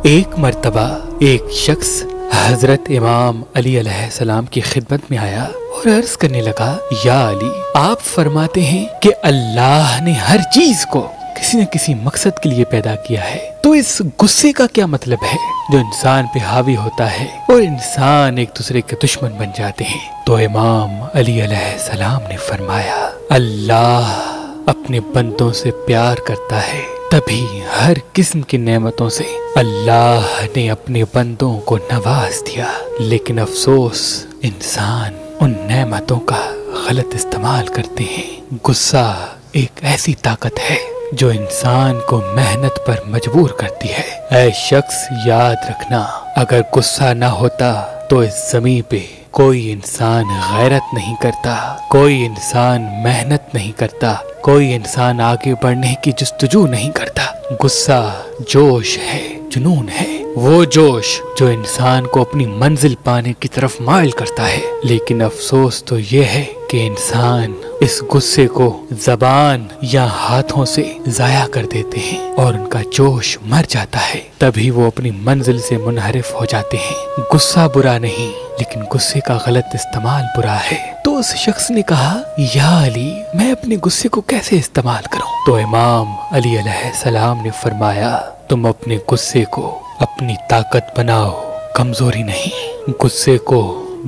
ایک مرتبہ ایک شخص حضرت امام علی علیہ السلام کی خدمت میں آیا اور عرض کرنے لگا، یا علی، آپ فرماتے ہیں کہ اللہ نے ہر چیز کو کسی نہ کسی مقصد کے لیے پیدا کیا ہے، تو اس غصے کا کیا مطلب ہے جو انسان پہ حاوی ہوتا ہے اور انسان ایک دوسرے کے دشمن بن جاتے ہیں؟ تو امام علی علیہ السلام نے فرمایا، اللہ اپنے بندوں سے پیار کرتا ہے، تبھی ہر قسم کی نعمتوں سے اللہ نے اپنے بندوں کو نواز دیا، لیکن افسوس انسان ان نعمتوں کا غلط استعمال کرتے ہیں۔ غصہ ایک ایسی طاقت ہے جو انسان کو محنت پر مجبور کرتی ہے۔ اے شخص، یاد رکھنا، اگر غصہ نہ ہوتا تو اس زمین پہ کوئی انسان غیرت نہیں کرتا، کوئی انسان محنت نہیں کرتا، کوئی انسان آگے بڑھنے کی جستجو نہیں کرتا۔ غصہ جوش ہے، جنون ہے، وہ جوش جو انسان کو اپنی منزل پانے کی طرف مائل کرتا ہے، لیکن افسوس تو یہ ہے کہ انسان اس غصے کو زبان یا ہاتھوں سے ضائع کر دیتے ہیں اور ان کا جوش مر جاتا ہے، تبھی وہ اپنی منزل سے منحرف ہو جاتے ہیں۔ غصہ برا نہیں، لیکن غصے کا غلط استعمال برا ہے۔ تو اس شخص نے کہا، یا علی، میں اپنے غصے کو کیسے استعمال کروں؟ تو امام علی علیہ السلام نے فرمایا، تم اپنے غصے کو اپنی طاقت بناؤ، کمزوری نہیں۔ غصے کو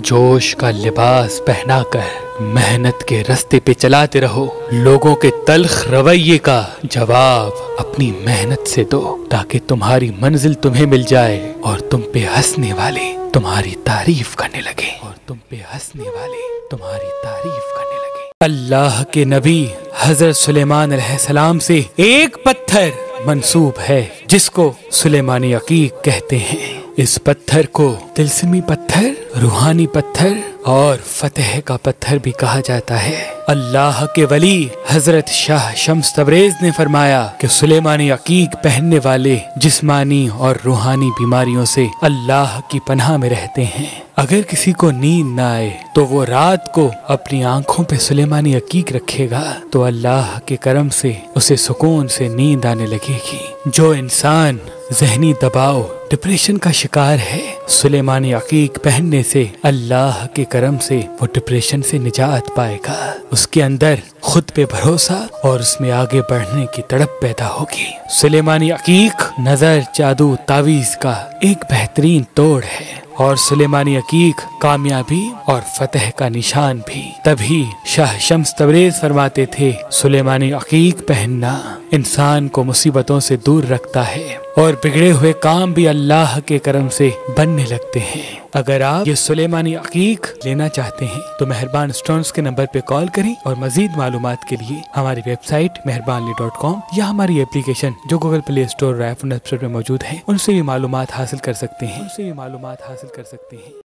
جوش کا لباس پہنا کر محنت کے راستے پہ چلاتے رہو، لوگوں کے تلخ رویے کا جواب اپنی محنت سے دو، تاکہ تمہاری منزل تمہیں مل جائے اور تم پہ ہنسنے والے تمہاری تعریف کرنے لگے، اللہ کے نبی حضرت سلیمان علیہ السلام سے ایک پتھر منسوب ہے جس کو سلیمانی عقیق کہتے ہیں۔ اس پتھر کو طلسمی پتھر، روحانی پتھر اور فتح کا پتھر بھی کہا جاتا ہے۔ اللہ کے ولی حضرت شاہ شمس تبریز نے فرمایا کہ سلیمانی عقیق پہننے والے جسمانی اور روحانی بیماریوں سے اللہ کی پناہ میں رہتے ہیں۔ اگر کسی کو نیند نہ آئے تو وہ رات کو اپنی آنکھوں پہ سلیمانی عقیق رکھے گا تو اللہ کے کرم سے اسے سکون سے نیند آنے لگے گی۔ جو انسان ذہنی دباؤ، ڈپریشن کا شکار ہے، سلیمانی عقیق پہننے سے اللہ کے کرم سے وہ ڈپریشن سے نجات پائے گا، اس کے اندر خود پہ بھروسہ اور اس میں آگے بڑھنے کی تڑپ پیدا ہوگی۔ سلیمانی عقیق نظر، جادو، تعویذ کا ایک بہترین توڑ ہے اور سلیمانی عقیق کامیابی اور فتح کا نشان بھی۔ تبھی شاہ شمس تبریز فرماتے تھے، سلیمانی عقیق پہننا انسان کو مصیبتوں سے دور رکھتا ہے اور بگڑے ہوئے کام بھی اللہ کے کرم سے بننے لگتے ہیں۔ اگر آپ یہ سلیمانی عقیق لینا چاہتے ہیں تو مہربان اسٹونز کے نمبر پہ کال کریں، اور مزید معلومات کے لیے ہماری ویب سائٹ مہربانلی.com یا ہماری اپلیکیشن جو گوگل پلے اسٹور اور آئی فون ایپ اسٹور میں موجود ہے ان سے بھی معلومات حاصل کر سکتے ہیں۔